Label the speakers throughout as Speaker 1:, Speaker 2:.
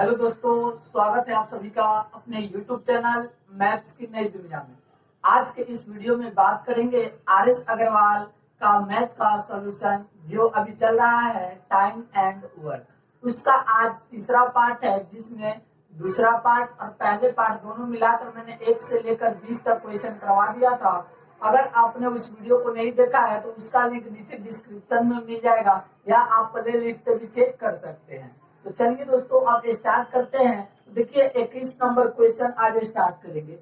Speaker 1: Hello दोस्तों, स्वागत है आप सभी का अपने YouTube चैनल मैथ्स की नई दुनिया में। आज के इस वीडियो में बात करेंगे आर.एस. अग्रवाल का मैथ का सॉल्यूशन जो अभी चल रहा है टाइम एंड वर्क। उसका आज तीसरा पार्ट है, जिसमें दूसरा पार्ट और पहले पार्ट दोनों मिलाकर मैंने 1 से लेकर 20 तक क्वेश्चन करवा दिया था। अगर आपने उस वीडियो को नहीं देखा है तो उसका लिंक नीचे डिस्क्रिप्शन में मिल जाएगा या आप प्ले लिस्ट से भी चेक कर सकते हैं। तो चलिए दोस्तों, अब स्टार्ट करते हैं। तो देखिए 21 नंबर क्वेश्चन आज स्टार्ट करेंगे।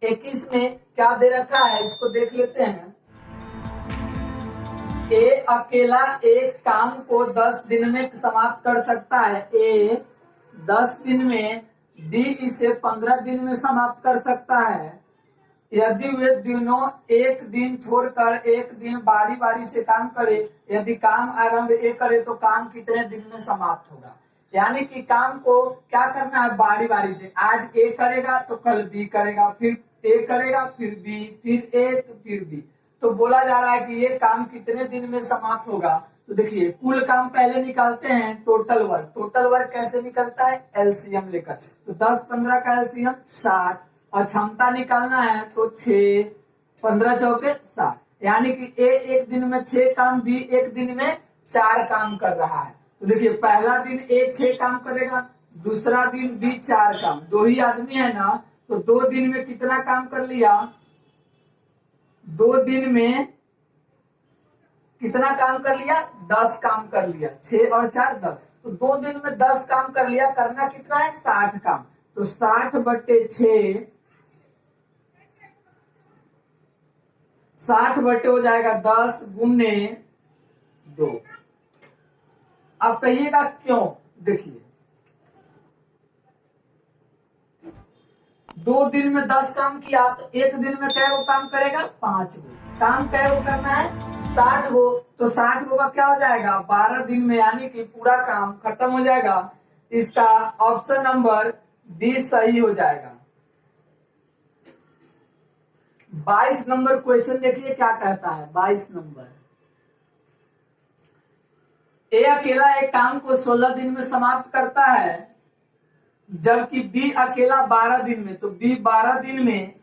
Speaker 1: 21 में क्या दे रखा है इसको देख लेते हैं। ए अकेला एक काम को 10 दिन में समाप्त कर सकता है। ए 10 दिन में, बी इसे 15 दिन में समाप्त कर सकता है। यदि वे दोनों एक दिन छोड़कर एक दिन बारी बारी से काम करे, यदि काम आरंभ ए करे तो काम कितने दिन में समाप्त होगा। यानी कि काम को क्या करना है, बारी बारी से। आज ए करेगा तो कल बी करेगा, फिर ए करेगा, फिर बी, फिर ए तो फिर बी। तो बोला जा रहा है कि ये काम कितने दिन में समाप्त होगा। तो देखिए कुल काम पहले निकालते हैं, टोटल वर्क। टोटल वर्क कैसे निकलता है, एलसीएम लेकर। तो 10 15 का एलसीएम 60 और क्षमता निकालना है तो 6 15 चौके 60। यानी कि ए एक दिन में 6 काम, बी एक दिन में 4 काम कर रहा है। तो देखिए पहला दिन ए 6 काम करेगा, दूसरा दिन बी 4 काम। दो ही आदमी है ना, तो 2 दिन में कितना काम कर लिया, 2 दिन में कितना काम कर लिया, 10 काम कर लिया। 6 और 4 10, तो 2 दिन में 10 काम कर लिया। करना कितना है, 60 काम। तो 60/6, 60 हो जाएगा 10 गुने 2। अब कहिएगा क्यों। देखिए 2 दिन में 10 काम किया तो एक दिन में कै गो काम करेगा, 5 गो। काम कै गो करना है, 60 गो। तो 60 गो का क्या हो जाएगा, 12 दिन में, यानी कि पूरा काम खत्म हो जाएगा। इसका ऑप्शन नंबर 20 सही हो जाएगा। 22 नंबर क्वेश्चन देखिए क्या कहता है। 22 नंबर, ए अकेला एक काम को 16 दिन में समाप्त करता है, जबकि बी अकेला 12 दिन में। तो बी 12 दिन में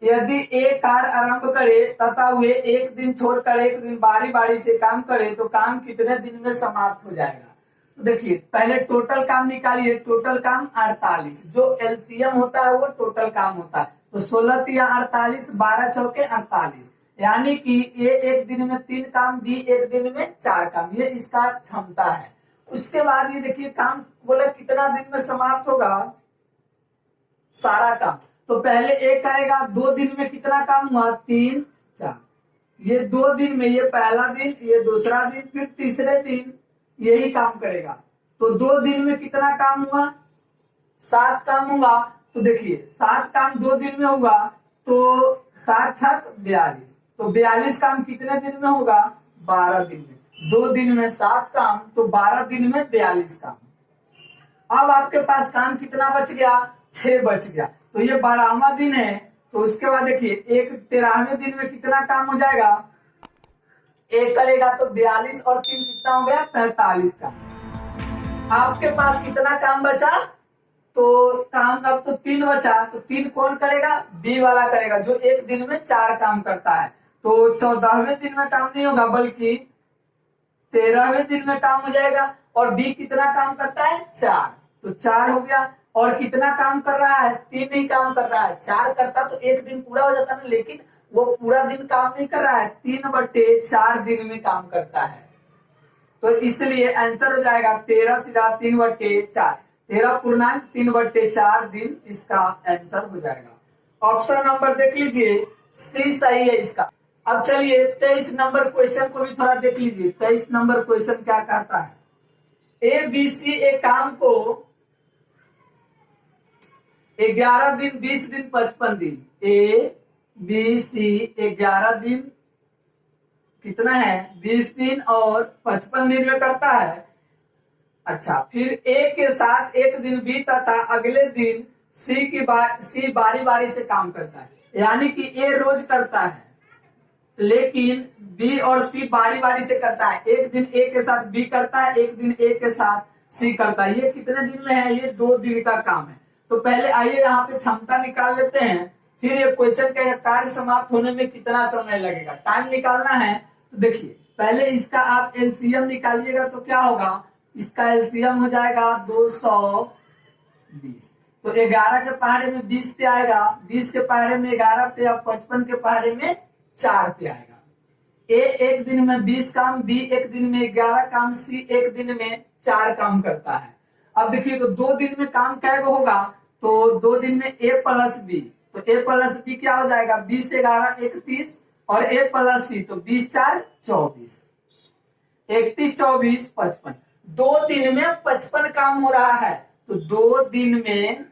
Speaker 1: यदि ए कार्य आरंभ करे तथा वे एक दिन छोड़कर एक दिन बारी बारी से काम करे तो काम कितने दिन में समाप्त हो जाएगा। तो देखिए पहले टोटल काम निकालिए। टोटल काम 48, जो एलसीएम होता है वो टोटल काम होता है। तो 16 तिया 48, 12 चौके 48। यानी कि ये एक दिन में 3 काम, बी एक दिन में 4 काम। ये इसका क्षमता है। उसके बाद ये देखिए काम बोले कितना दिन में समाप्त होगा, सारा काम। तो पहले एक करेगा, 2 दिन में कितना काम हुआ, 3 4। ये 2 दिन में, ये पहला दिन, ये दूसरा दिन, फिर तीसरे दिन यही काम करेगा। तो 2 दिन में कितना काम हुआ, 7 काम हुआ। तो देखिए 7 काम 2 दिन में होगा तो 7 छक 42। तो 42 काम कितने दिन में होगा, 12 दिन में। 2 दिन में 7 काम तो 12 दिन में 42 काम। अब आपके पास काम कितना बच गया, 6 बच गया। तो ये 12वां दिन है। तो उसके बाद देखिए एक 13वें दिन में कितना काम हो जाएगा, एक करेगा तो 42 और 3 कितना हो गया, 45 का। आपके पास कितना काम बचा, तो काम अब तो 3 बचा। तो 3 कौन करेगा, बी वाला करेगा, जो एक दिन में 4 काम करता है। तो 14वें दिन में काम नहीं होगा बल्कि 13वें दिन में काम हो जाएगा। और बी कितना काम करता है, 4। तो 4 हो गया। और कितना काम कर रहा है, 3 ही काम कर रहा है। 4 करता तो एक दिन पूरा हो जाता ना, लेकिन वो पूरा दिन काम नहीं कर रहा है, 3/4 दिन में काम करता है। तो इसलिए आंसर हो जाएगा 13 सीधा 3/4, 13 पूर्णांक 3/4 दिन इसका आंसर हो जाएगा। ऑप्शन नंबर देख लीजिए, सी सही है इसका। अब चलिए 23 नंबर क्वेश्चन को भी थोड़ा देख लीजिए। 23 नंबर क्वेश्चन क्या कहता है, ए बी सी एक काम को 11 दिन 20 दिन 55 दिन, ए बी सी 11 दिन कितना है, 20 दिन और 55 दिन में करता है। अच्छा, फिर ए के साथ एक दिन बी तथा अगले दिन सी बारी बारी से काम करता है। यानी कि ए रोज करता है, लेकिन बी और सी बारी बारी से करता है। एक दिन ए के साथ बी करता है, एक दिन ए के साथ सी करता है। ये कितने दिन में है? ये 2 दिन का काम है। तो पहले आइए यहाँ पे क्षमता निकाल लेते हैं, फिर ये क्वेश्चन का कार्य समाप्त होने में कितना समय लगेगा टाइम निकालना है। तो देखिए पहले इसका आप एलसीएम निकालिएगा तो क्या होगा, इसका एलसीएम हो जाएगा 220। तो 11 के पहाड़े में 20 पे आएगा, 20 के पहाड़े में 11 पे और 55 के पहाड़े में 4 पे आएगा। ए एक दिन में 20 काम, बी एक दिन में 11 काम, सी एक दिन में 4 काम करता है। अब देखिए तो 2 दिन में काम कैसे होगा, तो 2 दिन में ए प्लस बी, तो ए प्लस बी क्या हो जाएगा 20 11 31 और ए प्लस सी, तो 20 4 24, 31 24 55। 2 दिन में 55 काम हो रहा है। तो 2 दिन में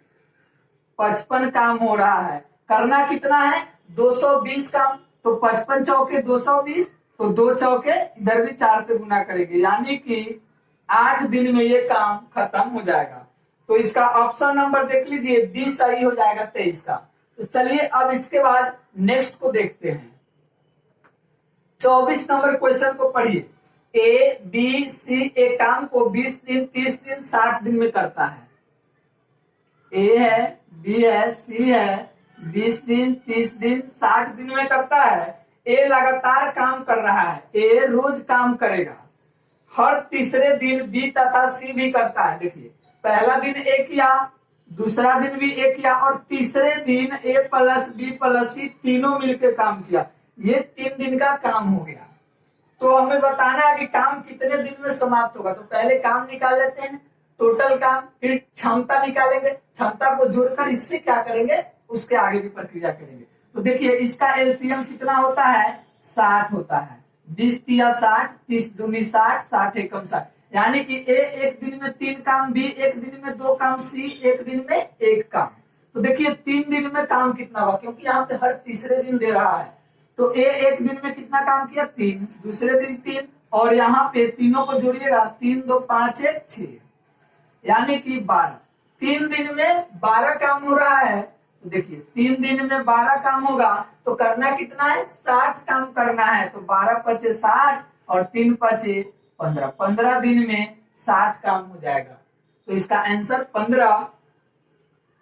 Speaker 1: 55 काम हो रहा है। करना कितना है 220 काम, तो 55 चौके 220, तो 2 चौके इधर भी 4 से गुना करेंगे, यानी कि 8 दिन में ये काम खत्म हो जाएगा। तो इसका ऑप्शन नंबर देख लीजिए, 20 सही हो जाएगा 23 का। तो चलिए अब इसके बाद नेक्स्ट को देखते हैं। 24 नंबर क्वेश्चन को पढ़िए। ए बी सी एक काम को 20 दिन 30 दिन 60 दिन में करता है। ए है, बी है, सी है, 20 दिन 30 दिन 60 दिन में करता है। ए लगातार काम कर रहा है, ए रोज काम करेगा। हर तीसरे दिन बी तथा सी भी करता है। देखिए पहला दिन ए किया, दूसरा दिन भी ए किया और तीसरे दिन ए प्लस बी प्लस सी तीनों मिलकर काम किया। ये 3 दिन का काम हो गया। तो हमें बताना है कि काम कितने दिन में समाप्त होगा। तो पहले काम निकाल लेते हैं, टोटल काम, फिर क्षमता निकालेंगे, क्षमता को जोड़कर इससे क्या करेंगे, उसके आगे भी प्रक्रिया करेंगे। तो देखिए इसका एलसीएम कितना होता है 60 होता है। 20 तिया 60, 30 दूनी 60, 60 एकम 60, यानी कि ए एक दिन में 3 काम, बी एक दिन में 2 काम, सी एक दिन में 1 काम। तो देखिए 3 दिन में काम कितना हुआ, क्योंकि यहाँ पे हर तीसरे दिन दे रहा है। तो ए एक दिन में कितना काम किया 3, दूसरे दिन 3 और यहाँ पे तीनों को जोड़िएगा 3 2 5 1 6, यानी कि 12। 3 दिन में 12 काम हो रहा है। तो देखिए 3 दिन में 12 काम होगा तो करना कितना है 60 काम करना है। तो 12 पचे 60 और 3 पचे 15, 15 दिन में 60 काम हो जाएगा। तो इसका आंसर 15,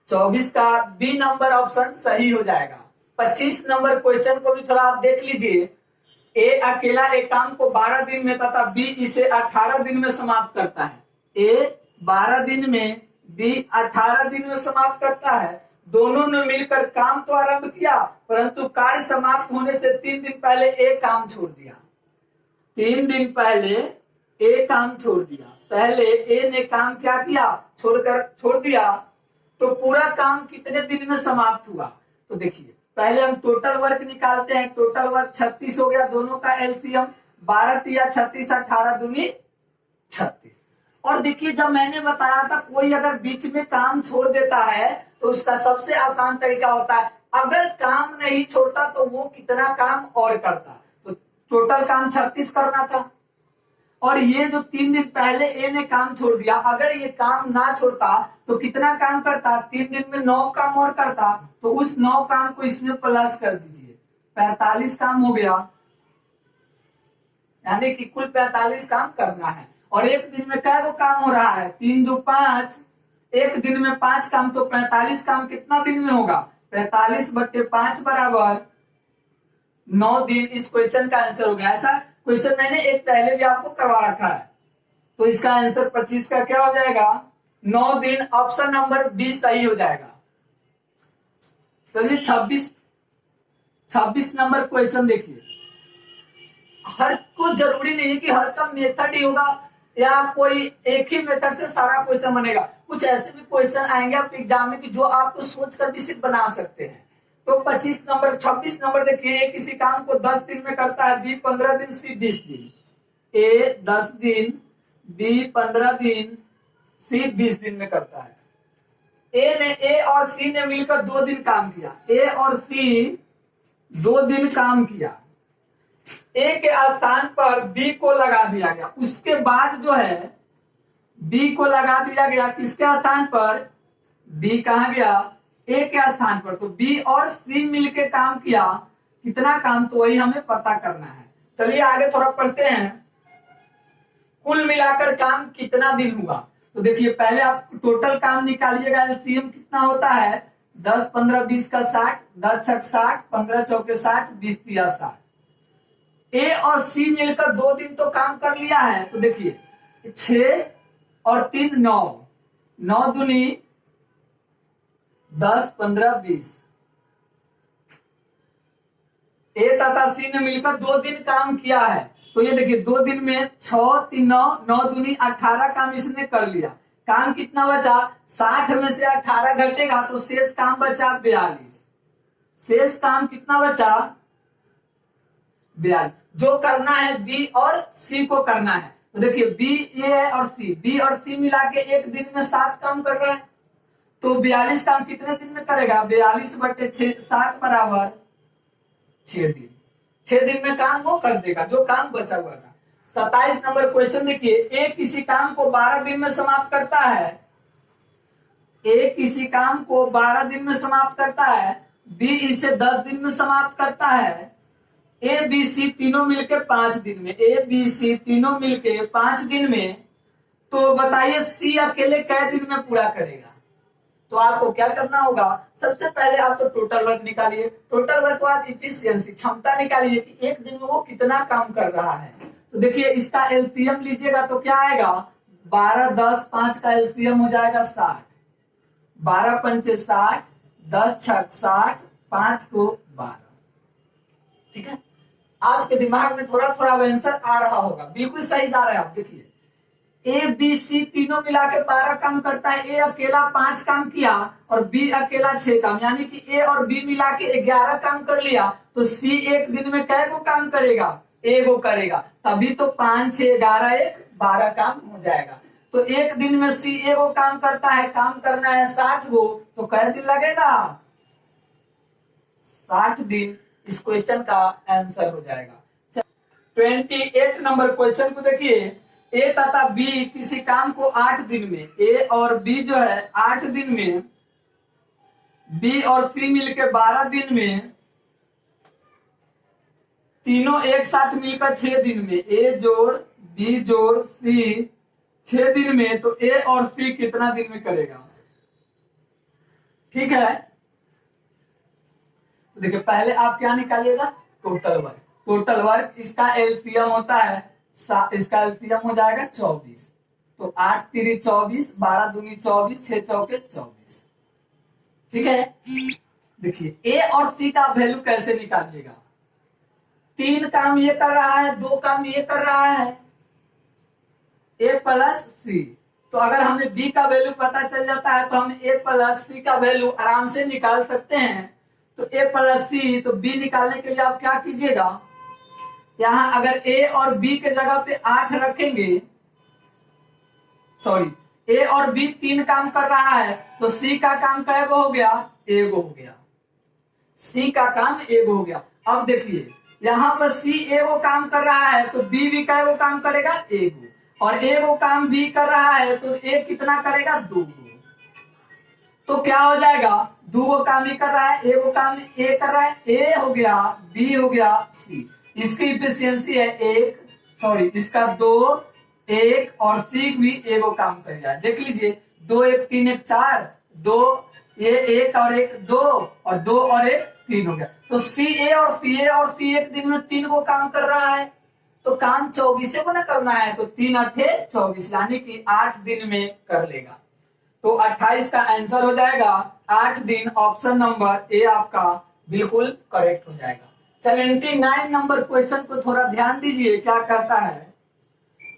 Speaker 1: 24 का बी नंबर ऑप्शन सही हो जाएगा। 25 नंबर क्वेश्चन को भी थोड़ा आप देख लीजिए। ए अकेला एक काम को 12 दिन में तथा बी इसे 18 दिन में समाप्त करता है। ए 12 दिन में, बी 18 दिन में समाप्त करता है। दोनों ने मिलकर काम तो आरंभ किया, परंतु कार्य समाप्त होने से 3 दिन पहले ए काम छोड़ दिया। 3 दिन पहले ए काम छोड़ दिया। पहले ए ने काम क्या किया, छोड़ दिया। तो पूरा काम कितने दिन में समाप्त हुआ, तो देखिए पहले हम टोटल वर्क निकालते हैं। टोटल वर्क 36 हो गया, दोनों का एलसीएम 12 तिया 36, 18 दूनी 36। और देखिए जब मैंने बताया था कोई अगर बीच में काम छोड़ देता है तो उसका सबसे आसान तरीका होता है, अगर काम नहीं छोड़ता तो वो कितना काम और करता। तो टोटल काम 36 करना था और ये जो 3 दिन पहले ए ने काम छोड़ दिया, अगर ये काम ना छोड़ता तो कितना काम करता, 3 दिन में 9 काम और करता। तो उस 9 काम को इसमें प्लस कर दीजिए, 45 काम हो गया, यानी कि कुल 45 काम करना है। और एक दिन में क्या वो काम हो रहा है 3 2 5, एक दिन में 5 काम, तो 45 काम कितना दिन में होगा 45/5 बराबर 9 दिन। इस क्वेश्चन का आंसर हो गया। ऐसा क्वेश्चन मैंने एक पहले भी आपको करवा रखा है। तो इसका आंसर 25 का क्या हो जाएगा 9 दिन। ऑप्शन नंबर 20 सही हो जाएगा। चलिए 26 नंबर क्वेश्चन देखिए। हर को जरूरी नहीं है कि हर का मेथड ही होगा या कोई एक ही मेथड से सारा क्वेश्चन बनेगा। कुछ ऐसे भी क्वेश्चन आएंगे आप एग्जाम में कि जो आपको सोचकर भी सिर्फ बना सकते हैं। तो 26 नंबर देखिए, किसी काम को 10 दिन में करता है, बी 15 दिन, सी 20 दिन। ए 10 दिन, बी 15 दिन, सी 20 दिन में करता है। ए और सी ने मिलकर 2 दिन काम किया। ए और सी 2 दिन काम किया। ए के स्थान पर बी को लगा दिया गया। उसके बाद जो है बी को लगा दिया गया किसके स्थान पर, बी कहां गया ए के स्थान पर। तो बी और सी मिलके काम किया, कितना काम, तो वही हमें पता करना है। चलिए आगे थोड़ा पढ़ते हैं। कुल मिलाकर काम कितना दिन हुआ। तो देखिए पहले आप टोटल काम निकालिएगा, एलसीएम कितना होता है 10 15 20 का 60, 10 छक 60, 15 चौके 60, 20 तिया 60। ए और सी मिलकर 2 दिन तो काम कर लिया है। तो देखिए 6 और 3 9, 9 दूनी 10 15 20। ए तथा सी ने मिलकर 2 दिन काम किया है। तो ये देखिए 2 दिन में 6 3 9, 9 दूनी 18 काम इसने कर लिया। काम कितना बचा 60 में से 18 घटेगा तो शेष काम बचा 42। शेष काम कितना बचा 42। जो करना है बी और सी को करना है। तो देखिए बी ए है और सी, बी और सी मिला के एक दिन में 7 काम कर रहा है। तो 42 काम कितने दिन में करेगा 42 बटे 6, 7 बराबर 6 दिन। 6 दिन में काम वो कर देगा जो काम बचा हुआ था। 27 नंबर क्वेश्चन देखिए, ए किसी काम को 12 दिन में समाप्त करता है। ए किसी काम को 12 दिन में समाप्त करता है, बी इसे 10 दिन में समाप्त करता है। ए बी सी तीनों मिलके 5 दिन में, ए बी सी तीनों मिलके 5 दिन में। तो बताइए सी अकेले कै दिन में पूरा करेगा। तो आपको क्या करना होगा, सबसे पहले आप तो टोटल वर्क निकालिए, टोटल वर्क के बाद इफिशियंसी क्षमता निकालिए कि एक दिन में वो कितना काम कर रहा है। तो देखिए इसका एलसीएम लीजिएगा तो क्या आएगा 12 10 5 का एलसीएम हो जाएगा 60, 12 पंचे 60, 10 छक 60, 5 को 12। ठीक है, आपके दिमाग में थोड़ा थोड़ा आंसर आ रहा होगा, बिल्कुल सही जा रहा है। आप देखिए ए बी सी तीनों मिला के 12 काम करता है, ए अकेला 5 काम किया और बी अकेला 6 काम, यानी कि ए और बी मिला के 11 काम कर लिया। तो सी एक दिन में कै गो काम करेगा, एगो करेगा। तभी तो 5 6 11 1 12 काम हो जाएगा। तो एक दिन में सी एगो काम करता है, काम करना है 60 गो, तो कै दिन लगेगा 60 दिन। इस क्वेश्चन का आंसर हो जाएगा। 28 नंबर क्वेश्चन को देखिए, ए तथा बी किसी काम को 8 दिन में, ए और बी जो है 8 दिन में, बी और सी मिलकर 12 दिन में, तीनों एक साथ मिलकर 6 दिन में, ए जोड़ बी जोड़ सी 6 दिन में। तो ए और सी कितना दिन में करेगा। ठीक है, तो देखिए पहले आप क्या निकालिएगा टोटल वर्क। टोटल वर्क इसका एलसीएम होता है, इसका एलसीएम हो जाएगा 24। तो 8 3 24, 12 दूनी 24, 6 चौके 24। ठीक है, देखिए ए और सी का वैल्यू कैसे निकालिएगा। 3 काम ये कर रहा है, 2 काम ये कर रहा है, ए प्लस सी। तो अगर हमें बी का वैल्यू पता चल जाता है तो हम ए प्लस सी का वैल्यू आराम से निकाल सकते हैं। तो ए प्लस सी, तो बी निकालने के लिए आप क्या कीजिएगा, यहां अगर ए और बी के जगह पे 8 रखेंगे, सॉरी ए और बी 3 काम कर रहा है, तो सी का काम कैगो हो गया, एगो हो गया। सी का काम एगो हो गया। अब देखिए यहां पर सी एगो काम कर रहा है तो बी भी कैगो काम करेगा, एगो। और एगो काम बी कर रहा है तो ए कितना करेगा, 2। तो क्या हो जाएगा, 2 काम ही कर रहा है, एगो काम ए कर रहा है, ए हो गया, बी हो गया, सी। इसकी इफिशियंसी है 1, सॉरी इसका 2 1 और सी भी एगो काम कर रहा है। देख लीजिए 2 1 3 1 4, 2 ये 1 और 1 2 और 2 और 1 3 हो गया। तो सी ए और सी एक दिन में 3 को काम कर रहा है, तो काम 24 को ना करना है, तो 3 8 24 यानी कि 8 दिन में कर लेगा। तो 28 का आंसर हो जाएगा 8 दिन। ऑप्शन नंबर ए आपका बिल्कुल करेक्ट हो जाएगा। 79 नंबर क्वेश्चन को थोड़ा ध्यान दीजिए, क्या करता है,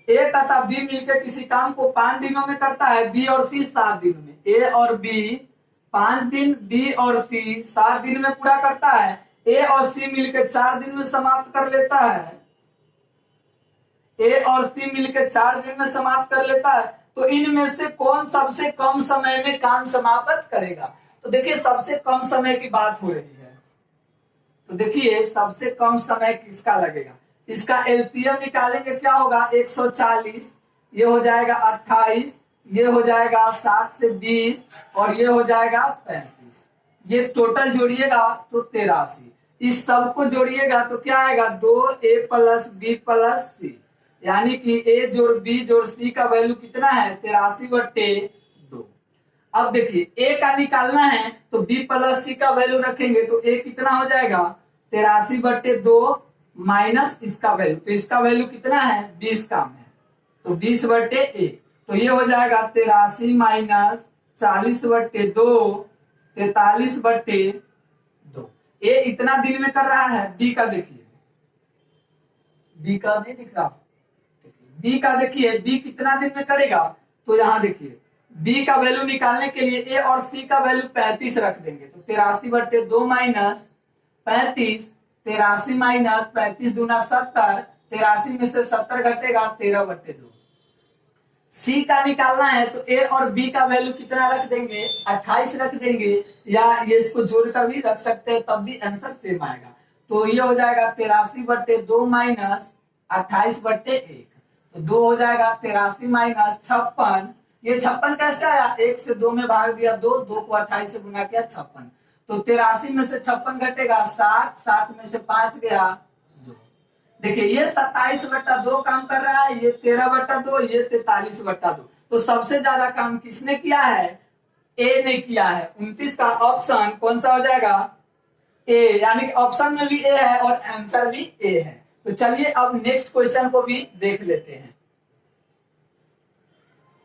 Speaker 1: ए तथा बी मिलकर किसी काम को 5 दिनों में करता है, बी और सी 7 दिन में। ए और बी 5 दिन, बी और सी 7 दिन में पूरा करता है। ए और सी मिलकर 4 दिन में समाप्त कर लेता है। ए और सी मिलकर 4 दिन में समाप्त कर लेता है। तो इनमें से कौन सबसे कम समय में काम समाप्त करेगा। तो देखिए सबसे कम समय की बात हो रही है, तो देखिए सबसे कम समय किसका लगेगा। इसका एलसीएम निकालेंगे, क्या होगा 140, ये हो जाएगा 28, ये हो जाएगा 7 से 20 और ये हो जाएगा 35। ये टोटल जोड़िएगा तो 83। इस सब को जोड़िएगा तो क्या आएगा 2 ए प्लस बी प्लस सी। यानी कि ए जोड़ बी जोड़ सी का वैल्यू कितना है 83/2। अब देखिए ए का निकालना है तो बी प्लस सी का वैल्यू रखेंगे तो ए कितना हो जाएगा 83/2 माइनस इसका वैल्यू, तो इसका वैल्यू कितना है 20 का है तो 20/1, तो ये हो जाएगा 83 माइनस 40/2 43/2। ए इतना दिन में कर रहा है, बी का देखिए, बी का नहीं दिख रहा, बी का देखिए बी कितना दिन में करेगा, तो यहां देखिए बी का वैल्यू निकालने के लिए ए और सी का वैल्यू 35 रख देंगे, तो 83/2 माइनस 35, 83 माइनस 35 दूना 70, 83 में से 70 घटेगा 13/2। सी का निकालना है तो ए और बी का वैल्यू कितना रख देंगे 28 रख देंगे, या ये इसको जोड़कर भी रख सकते हैं तब भी आंसर सेम आएगा। तो ये हो जाएगा 83/2 माइनस 28/1, तो 2 हो जाएगा 83 माइनस 56। ये 56 कैसे आया, 1 से 2 में भाग दिया 2, 2 को 28 से गुना किया 56, तो 83 में से 56 घटेगा 7, 7 में से 5 गया 2। देखिए ये 27/2 काम कर रहा है, ये 13/2, ये 43/2। तो सबसे ज्यादा काम किसने किया है, ए ने किया है। 29 का ऑप्शन कौन सा हो जाएगा, ए, यानी कि ऑप्शन में भी ए है और आंसर भी ए है। तो चलिए अब नेक्स्ट क्वेश्चन को भी देख लेते हैं।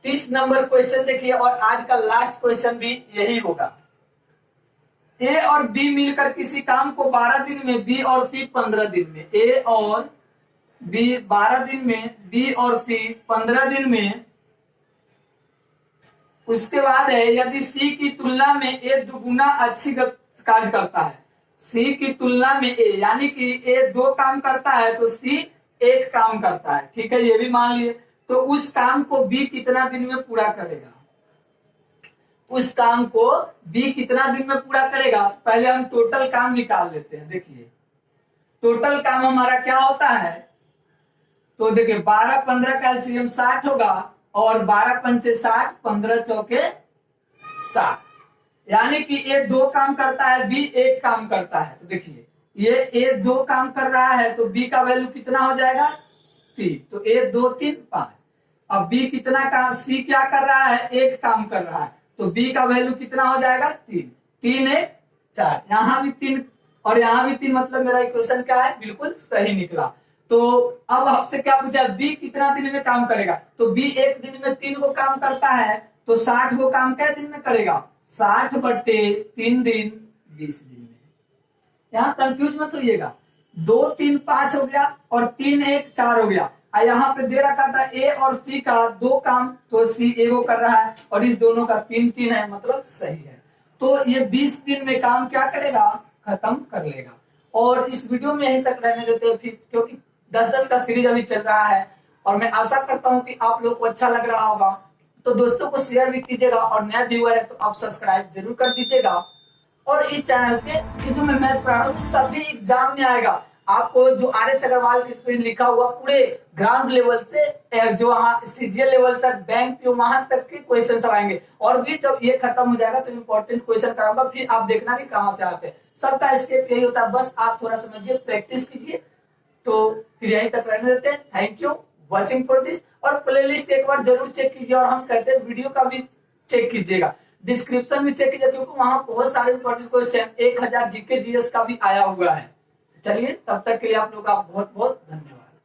Speaker 1: 30 नंबर क्वेश्चन देखिए, और आज का लास्ट क्वेश्चन भी यही होगा। ए और बी मिलकर किसी काम को 12 दिन में, बी और सी 15 दिन में, ए और बी 12 दिन में, बी और सी 15 दिन में। उसके बाद है यदि सी की तुलना में ए दुगुना अच्छी कार्य करता है, सी की तुलना में ए, यानी कि ए 2 काम करता है तो सी 1 काम करता है, ठीक है, ये भी मान लिए। तो उस काम को बी कितना दिन में पूरा करेगा, उस काम को बी कितना दिन में पूरा करेगा। पहले हम टोटल काम निकाल लेते हैं। देखिए टोटल काम हमारा क्या होता है, तो देखिए 12-15 का एलसीएम 60 होगा, और 12×5 60, 15×4 60, यानी कि ए 2 काम करता है, बी 1 काम करता है। तो देखिए ये ए 2 काम कर रहा है तो बी का वैल्यू कितना हो जाएगा 3, तो ए 2 3 5। अब बी कितना काम, सी क्या कर रहा है 1 काम कर रहा है, तो बी का वैल्यू कितना हो जाएगा 3, 3 1 4, यहाँ भी 3 और यहाँ भी 3, मतलब मेरा इक्वेशन क्या है बिल्कुल सही निकला। तो अब आपसे क्या पूछा, बी कितना दिन में काम करेगा, तो बी 1 दिन में 3 को काम करता है, तो 60 को काम क्या दिन में करेगा, 60/3 दिन 20 दिन में। यहाँ कंफ्यूज मत होइएगा, 2 3 5 हो गया और 3 1 4 हो गया। यहाँ पे दे रखा था ए और सी का 2 काम, तो सी ए वो कर रहा है, और इस दोनों का 3 3 है, मतलब सही है। तो ये 20 दिन में काम क्या करेगा, खत्म कर लेगा। और इस वीडियो में यहीं तक रहने देते हैं फिर, क्योंकि 10-10 का सीरीज अभी चल रहा है, और मैं आशा करता हूँ कि आप लोग को अच्छा लग रहा होगा। तो दोस्तों को शेयर भी कीजिएगा, और नया व्यूअर है तो आप सब्सक्राइब जरूर कर दीजिएगा। और इस चैनल पे ये जो मैं मैथ्स पढ़ा रहा हूँ सभी एग्जाम में आएगा। आपको जो RS अग्रवाल पे लिखा हुआ पूरे ग्राउंड लेवल से जो वहाँ सीजीएल लेवल तक, बैंक पे वहां तक के क्वेश्चन सब आएंगे। और भी जब ये खत्म हो जाएगा तो इम्पोर्टेंट क्वेश्चन कराऊंगा, फिर आप देखना कि कहाँ से आते हैं। सबका स्टेप यही होता है, बस आप थोड़ा समझिए, प्रैक्टिस कीजिए। तो फिर यहीं तक रहने देते हैं। Thank you watching for this. और प्लेलिस्ट एक बार जरूर चेक कीजिए, और हम कहते हैं वीडियो का भी चेक कीजिएगा, डिस्क्रिप्शन भी चेक कीजिए, क्योंकि वहां बहुत सारे इंपॉर्टेंट क्वेश्चन 1000 जीके जीएस का भी आया हुआ है। चलिए तब तक के लिए आप लोग का बहुत बहुत धन्यवाद।